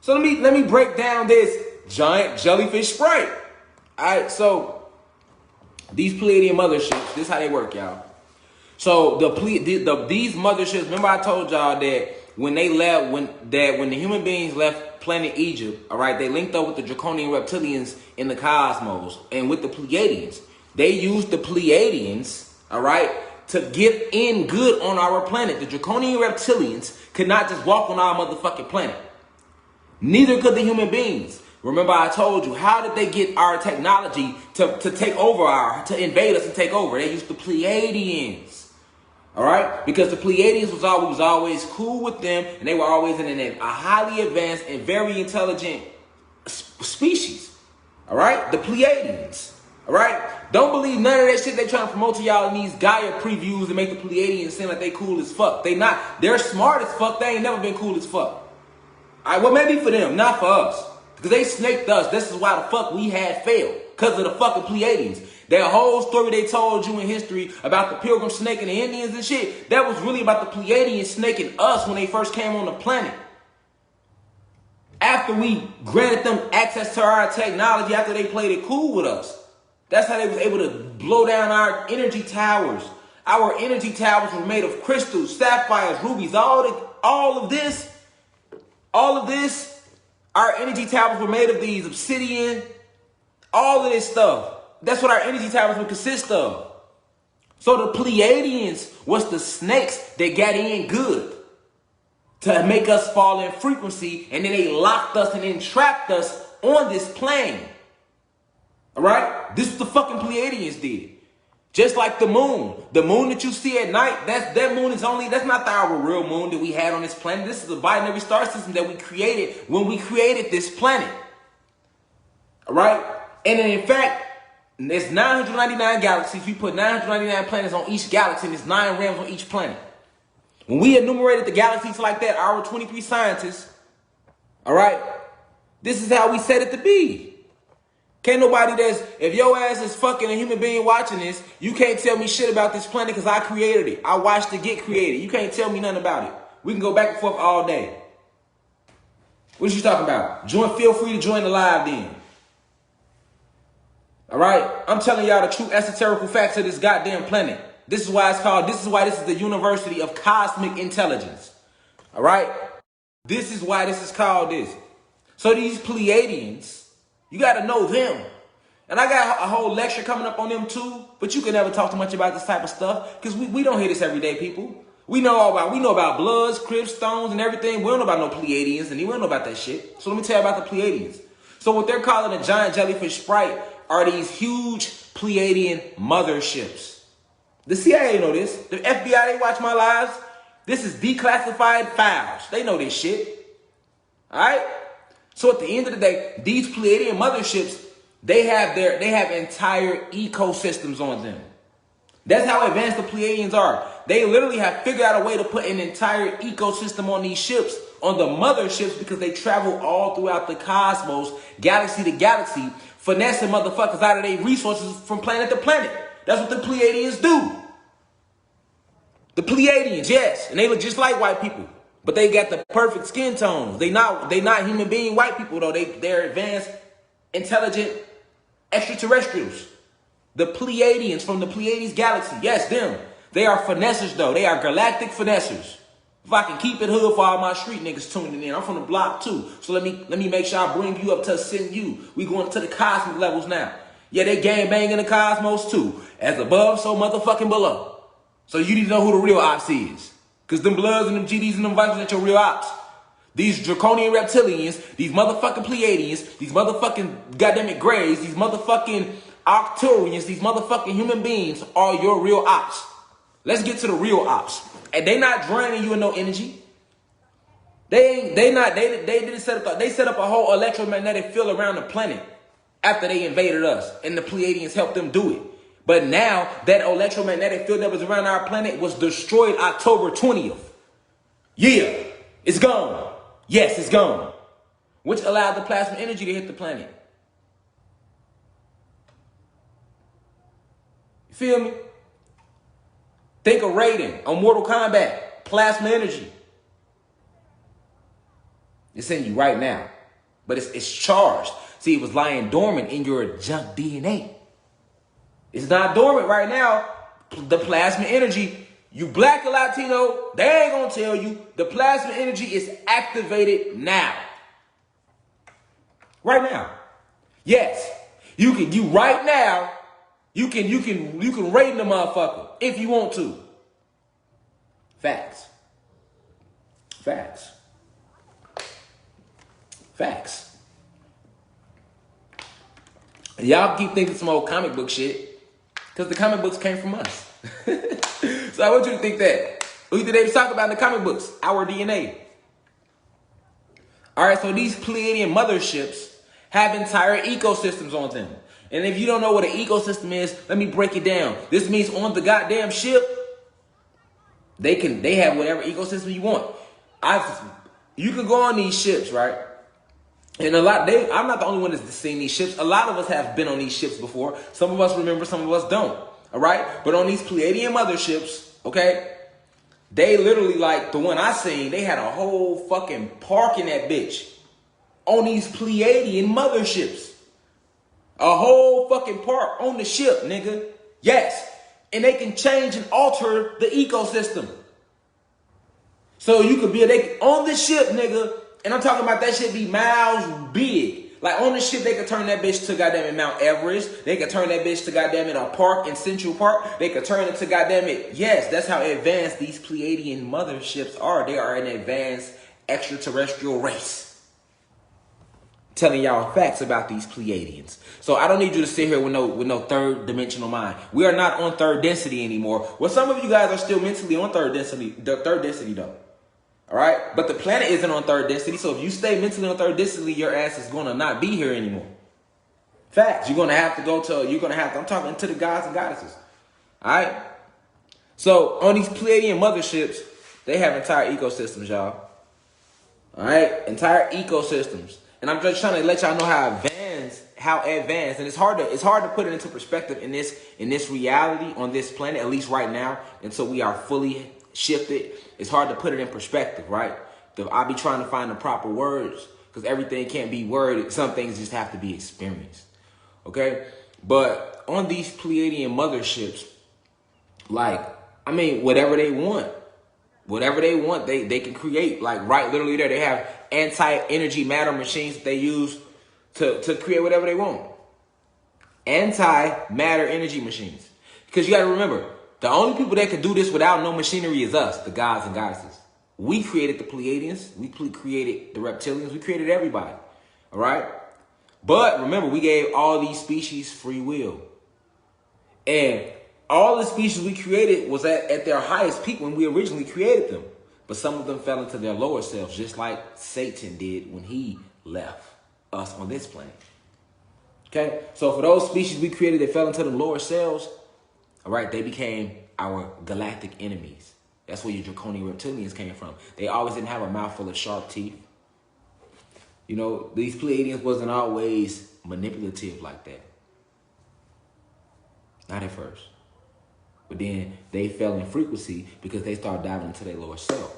So let me break down this giant jellyfish Sprite. Alright, so these Pleiadian motherships, this is how they work, y'all. So these motherships, remember I told y'all that when they left, when the human beings left planet Egypt, all right, they linked up with the draconian reptilians in the cosmos and with the Pleiadians. They used the Pleiadians, all right, to get in good on our planet. The draconian reptilians could not just walk on our motherfucking planet. Neither could the human beings. Remember I told you, how did they get our technology to take over to invade us and take over? They used the Pleiadians. All right? Because the Pleiadians was always cool with them, and they were always in a highly advanced and very intelligent species. All right? The Pleiadians. All right? Don't believe none of that shit they trying to promote to y'all in these Gaia previews and make the Pleiadians seem like they cool as fuck. They not. They're smart as fuck. They ain't never been cool as fuck. All right? Well, maybe for them, not for us. Because they snaked us. This is why the fuck we had failed. Because of the fucking Pleiadians. That whole story they told you in history about the Pilgrim snake and the Indians and shit, that was really about the Pleiadians snaking us when they first came on the planet. After we granted them access to our technology, after they played it cool with us. That's how they was able to blow down our energy towers. Our energy towers were made of crystals, sapphires, rubies, all of this. Our energy towers were made of these, obsidian, all of this stuff. That's what our energy towers would consist of. So the Pleiadians was the snakes that got in good to make us fall in frequency, and then they locked us and entrapped us on this plane. All right? This is what the fucking Pleiadians did. Just like the moon. The moon that you see at night, that moon is that's not our real moon that we had on this planet. This is a binary star system that we created when we created this planet. All right? And then in fact, there's 999 galaxies. We put 999 planets on each galaxy, and there's 9 realms on each planet. When we enumerated the galaxies like that, our 23 scientists, all right, this is how we set it to be. Can't nobody if your ass is fucking a human being watching this, you can't tell me shit about this planet because I created it. I watched it get created. You can't tell me nothing about it. We can go back and forth all day. What you talking about? Feel free to join the live then. All right? I'm telling y'all the true esoterical facts of this goddamn planet. This is why this is the University of Cosmic Intelligence. All right? This is why this is called this. So these Pleiadians, you got to know them. And I got a whole lecture coming up on them too, but you can never talk too much about this type of stuff because we don't hear this every day, people. We know about Bloods, Crips, Stones, and everything. We don't know about no Pleiadians, and we don't know about that shit. So let me tell you about the Pleiadians. So what they're calling a giant jellyfish Sprite are these huge Pleiadian motherships. The CIA know this. The FBI, they watch my lives. This is declassified files. They know this shit. All right? So at the end of the day, these Pleiadian motherships, they have entire ecosystems on them. That's how advanced the Pleiadians are. They literally have figured out a way to put an entire ecosystem on these ships, on the motherships, because they travel all throughout the cosmos, galaxy to galaxy, finessing motherfuckers out of their resources from planet to planet. That's what the Pleiadians do. The Pleiadians, yes, and they look just like white people, but they got the perfect skin tones. They not human being white people though. They're advanced, intelligent extraterrestrials. The Pleiadians from the Pleiades galaxy, yes, them. They are finessers though. They are galactic finessers. If I can keep it hood for all my street niggas tuning in, I'm from the block too. So let me make sure I bring you up to send you. We going to the cosmic levels now. Yeah, they gang bang in the cosmos too. As above, so motherfucking below. So you need to know who the real ops is. Because them Bloods and them GDs and them Vikings ain't your real ops. These draconian reptilians, these motherfucking Pleiadians, these motherfucking goddammit Greys, these motherfucking Arcturians, these motherfucking human beings are your real ops. Let's get to the real ops. And they not draining you in no energy. They didn't set up, they set up a whole electromagnetic field around the planet after they invaded us. And the Pleiadians helped them do it. But now that electromagnetic field that was around our planet was destroyed October 20th. Yeah, it's gone. Yes, it's gone. Which allowed the plasma energy to hit the planet. You feel me? Think of Raiden on Mortal Kombat. Plasma energy. It's in you right now. but it's charged. See, it was lying dormant in your junk DNA. It's not dormant right now. The plasma energy, you black or Latino, they ain't gonna tell you. The plasma energy is activated now. Right now. Yes. You can right now, you can raid the motherfucker if you want to. Facts. Facts. Facts. Y'all keep thinking some old comic book shit, because the comic books came from us. So I want you to think that. What did they talk about in the comic books? Our DNA. All right, so these Pleiadian motherships have entire ecosystems on them. And if you don't know what an ecosystem is, let me break it down. This means on the goddamn ship, they have whatever ecosystem you want. You can go on these ships, right? And I'm not the only one that's seen these ships. A lot of us have been on these ships before. Some of us remember, some of us don't. All right? But on these Pleiadian motherships, okay, they literally, like the one I seen, they had a whole fucking park in that bitch. On these Pleiadian motherships. A whole fucking park on the ship, nigga. Yes. And they can change and alter the ecosystem. So you could be on the ship, nigga. And I'm talking about that shit be miles big. Like on the ship, they could turn that bitch to goddamn it Mount Everest. They could turn that bitch to goddamn it a park in Central Park. They could turn it to goddamn it. Yes, that's how advanced these Pleiadian motherships are. They are an advanced extraterrestrial race. Telling y'all facts about these Pleiadians. So I don't need you to sit here with no third dimensional mind. We are not on third density anymore. Well, some of you guys are still mentally on third density though. All right? But the planet isn't on third density. So if you stay mentally on third density, your ass is going to not be here anymore. Facts. You're going to have to I'm talking to the gods and goddesses. All right? So on these Pleiadian motherships, they have entire ecosystems, y'all. All right? Entire ecosystems. And I'm just trying to let y'all know how advanced, and it's hard to put it into perspective in this reality on this planet, at least right now, until we are fully shifted. It's hard to put it in perspective, right? I'll be trying to find the proper words, because everything can't be worded. Some things just have to be experienced, okay? But on these Pleiadian motherships, whatever they want, they can create. Like right literally there, they have anti-energy matter machines that they use to create whatever they want. Anti-matter energy machines. Because you got to remember, the only people that can do this without no machinery is us, the gods and goddesses. We created the Pleiadians. We created the reptilians. We created everybody. All right? But remember, we gave all these species free will. And all the species we created was at their highest peak when we originally created them. But some of them fell into their lower selves, just like Satan did when he left us on this planet. Okay? So for those species we created that fell into the lower selves, all right, they became our galactic enemies. That's where your draconian reptilians came from. They always didn't have a mouthful of sharp teeth. You know, these Pleiadians wasn't always manipulative like that. Not at first. But then they fell in frequency because they started diving into their lower self.